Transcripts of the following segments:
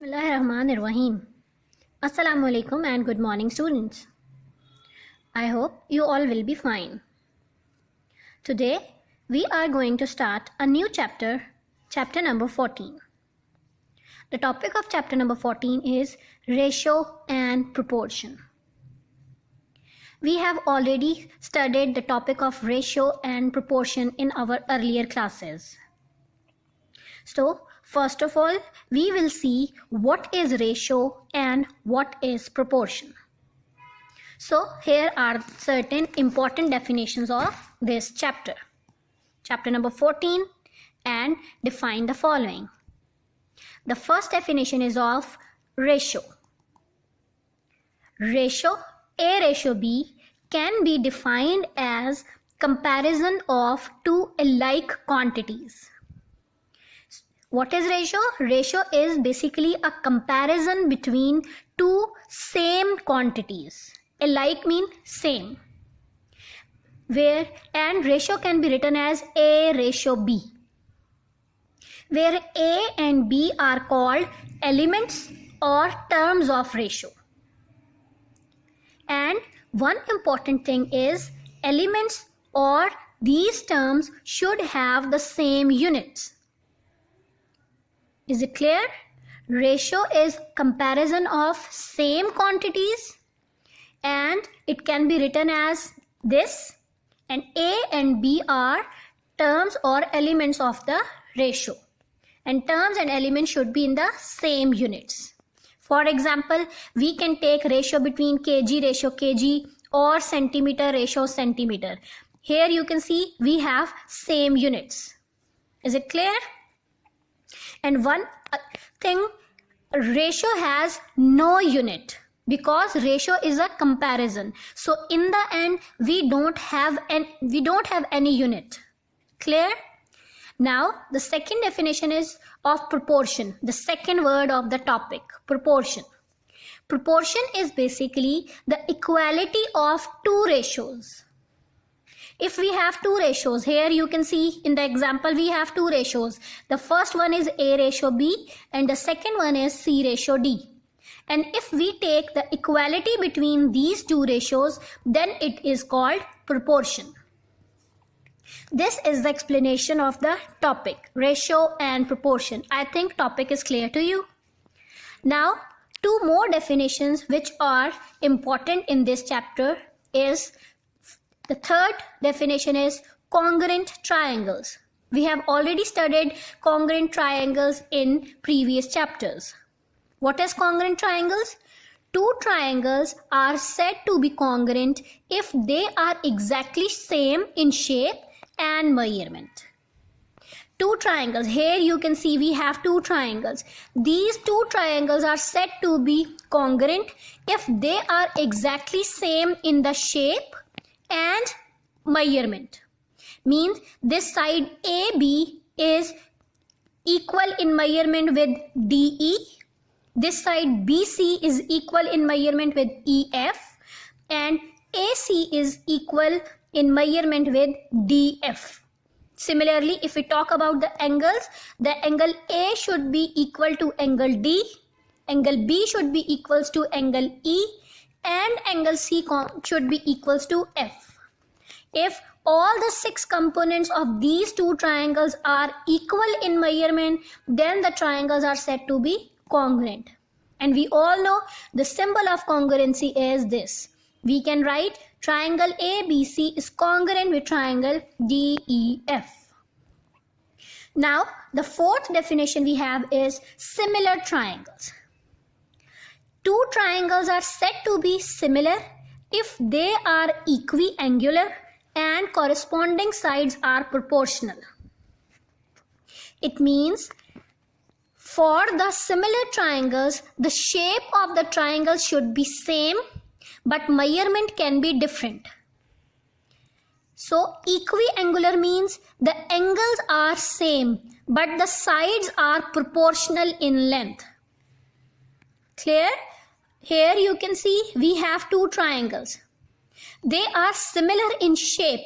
Bismillahirrahmanirrahim. Assalamu alaikum and good morning, students. I hope you all will be fine. Today we are going to start a new chapter, chapter number 14. The topic of chapter number 14 is ratio and proportion. We have already studied the topic of ratio and proportion in our earlier classes. So, first of all, we will see what is ratio and what is proportion. So, here are certain important definitions of this chapter. Chapter number 14, and define the following. The first definition is of ratio. Ratio A ratio B can be defined as comparison of two alike quantities. What is ratio? Ratio is basically a comparison between two same quantities. Alike means same. And ratio can be written as A ratio B, where A and B are called elements or terms of ratio. And one important thing is elements or these terms should have the same units. Is it clear? Ratio is comparison of same quantities and it can be written as this, and A and B are terms or elements of the ratio, and terms and elements should be in the same units. For example, we can take ratio between kg ratio kg or centimeter ratio centimeter. Here you can see we have same units. Is it clear? And one thing, ratio has no unit because ratio is a comparison. So in the end, we don't have any unit. Clear? Now the second definition is of proportion. The second word of the topic, proportion. Proportion is basically the equality of two ratios. If we have two ratios, here you can see in the example we have two ratios. The first one is A ratio B and the second one is C ratio D. And if we take the equality between these two ratios, then it is called proportion. This is the explanation of the topic, ratio and proportion. I think topic is clear to you. Now, two more definitions which are important in this chapter is, the third definition is congruent triangles. We have already studied congruent triangles in previous chapters. What is congruent triangles? Two triangles are said to be congruent if they are exactly same in shape and measurement. Two triangles. Here you can see we have two triangles. These two triangles are said to be congruent if they are exactly same in the shape and measurement. Means this side AB is equal in measurement with DE. This side BC is equal in measurement with EF, and AC is equal in measurement with DF. Similarly, if we talk about the angles, the angle A should be equal to angle D, angle B should be equals to angle E, and angle C should be equals to F. If all the six components of these two triangles are equal in measurement, then the triangles are said to be congruent. And we all know the symbol of congruency is this. We can write triangle ABC is congruent with triangle DEF. Now, the fourth definition we have is similar triangles. Two triangles are said to be similar if they are equiangular and corresponding sides are proportional. It means for the similar triangles, the shape of the triangle should be same, but measurement can be different. So equiangular means the angles are same, but the sides are proportional in length. Clear? Here you can see we have two triangles. They are similar in shape,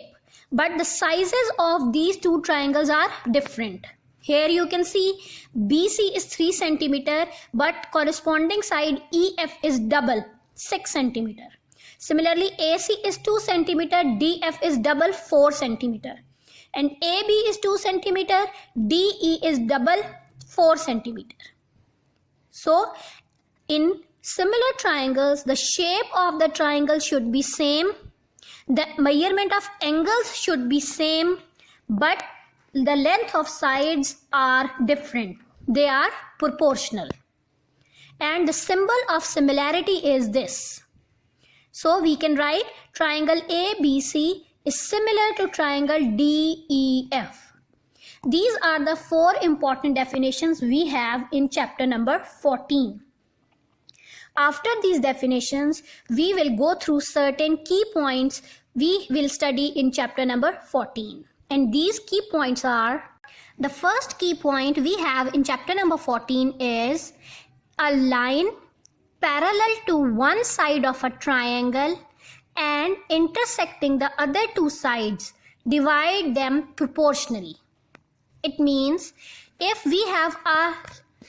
but the sizes of these two triangles are different. Here you can see BC is 3 centimeter, but corresponding side EF is double, 6 centimeter. Similarly, AC is 2 centimeter, DF is double, 4 centimeter. And AB is 2 centimeter, DE is double, 4 centimeter. So, in similar triangles, the shape of the triangle should be same, the measurement of angles should be same, but the length of sides are different. They are proportional. And the symbol of similarity is this. So we can write triangle ABC is similar to triangle DEF. These are the 4 important definitions we have in chapter number 14. After these definitions, we will go through certain key points we will study in chapter number 14. And these key points are, the first key point we have in chapter number 14 is a line parallel to one side of a triangle and intersecting the other 2 sides, divide them proportionally. It means if we have a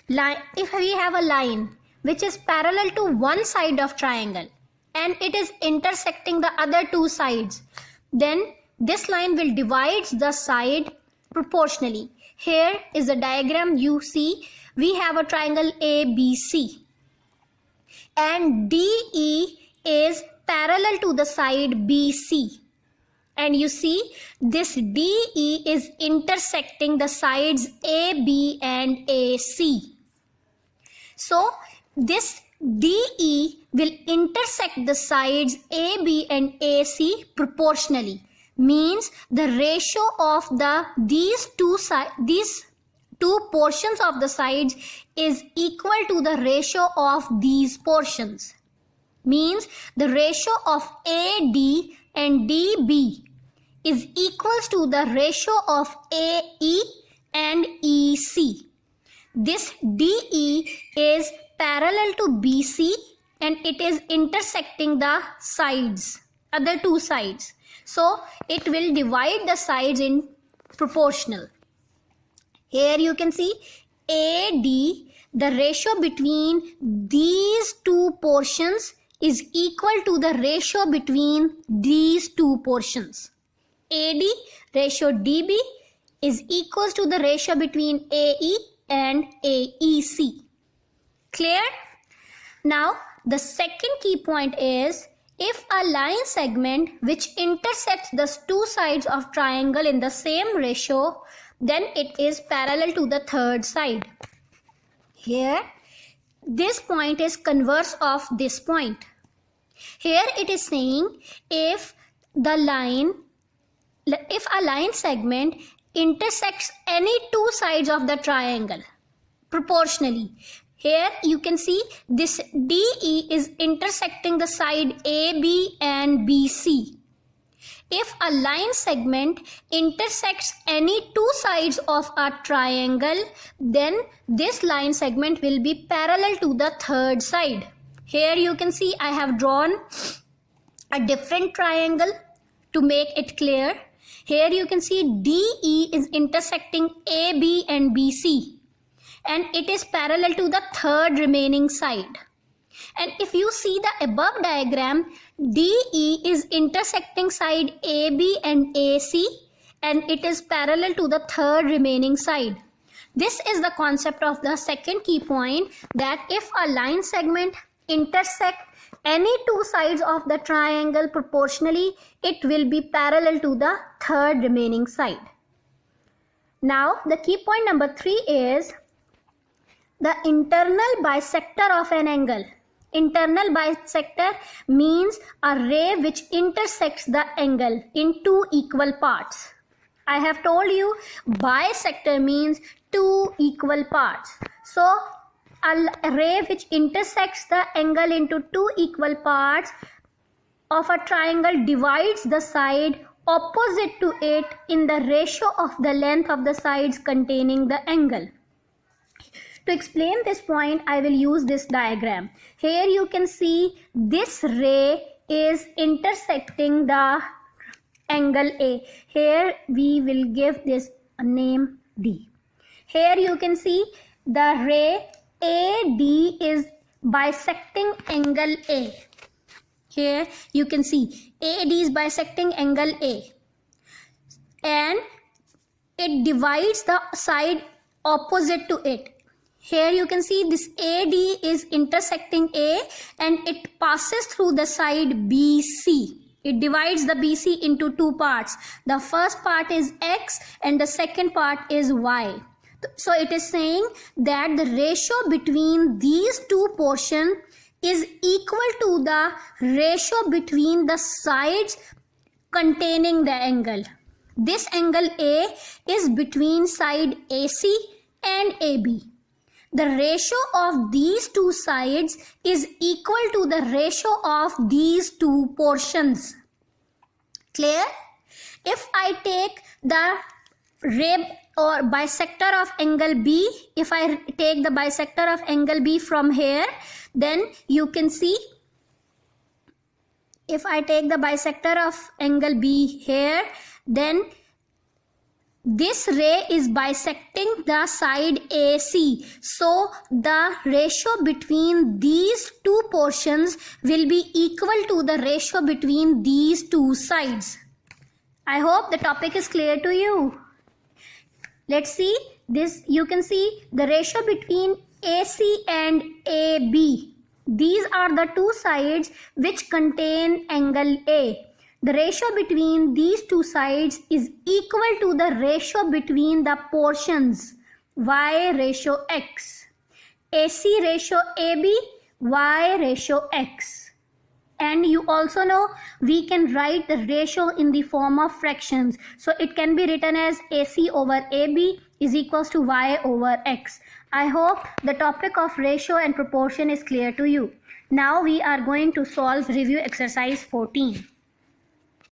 line which is parallel to one side of triangle and it is intersecting the other 2 sides, then this line will divide the side proportionally. Here is the diagram. You see we have a triangle ABC and DE is parallel to the side BC, and you see this DE is intersecting the sides AB and AC. So this DE will intersect the sides AB and AC proportionally. Means the ratio of these two portions of the sides is equal to the ratio of these portions. Means the ratio of AD and DB is equals to the ratio of AE and EC. This DE is parallel to BC and it is intersecting the sides, other 2 sides. So it will divide the sides in proportional. Here you can see AD, the ratio between these 2 portions is equal to the ratio between these 2 portions. AD ratio DB is equals to the ratio between AE and AEC. Clear? Now the second key point is, if a line segment which intersects the 2 sides of triangle in the same ratio, then it is parallel to the third side. Here, this point is converse of this point. Here it is saying if a line segment intersects any 2 sides of the triangle proportionally. Here you can see this DE is intersecting the side AB and BC. If a line segment intersects any 2 sides of a triangle, then this line segment will be parallel to the third side. Here you can see I have drawn a different triangle to make it clear. Here you can see DE is intersecting AB and BC, and it is parallel to the third remaining side. And if you see the above diagram, DE is intersecting side AB and AC, and it is parallel to the third remaining side. This is the concept of the second key point, that if a line segment intersect any 2 sides of the triangle proportionally, it will be parallel to the third remaining side. Now the key point number 3 is the internal bisector of an angle. Internal bisector means a ray which intersects the angle in 2 equal parts. I have told you bisector means 2 equal parts. So a ray which intersects the angle into 2 equal parts of a triangle divides the side opposite to it in the ratio of the length of the sides containing the angle. To explain this point, I will use this diagram. Here you can see this ray is intersecting the angle A. Here we will give this a name D. Here you can see the ray AD is bisecting angle A. Here you can see AD is bisecting angle A, and it divides the side opposite to it. Here you can see this AD is intersecting A and it passes through the side BC. It divides the BC into two parts. The first part is X and the second part is Y. So it is saying that the ratio between these two portions is equal to the ratio between the sides containing the angle. This angle A is between side AC and AB. The ratio of these two sides is equal to the ratio of these two portions. Clear? If I take the ray or bisector of angle B, if I take the bisector of angle B from here, then you can see, if I take the bisector of angle B here, then this ray is bisecting the side AC. So the ratio between these two portions will be equal to the ratio between these two sides. I hope the topic is clear to you. Let's see this. You can see the ratio between AC and AB. These are the two sides which contain angle A. The ratio between these two sides is equal to the ratio between the portions Y ratio X. AC ratio AB, Y ratio X. And you also know we can write the ratio in the form of fractions. So it can be written as AC over AB is equals to Y over X. I hope the topic of ratio and proportion is clear to you. Now we are going to solve review exercise 14.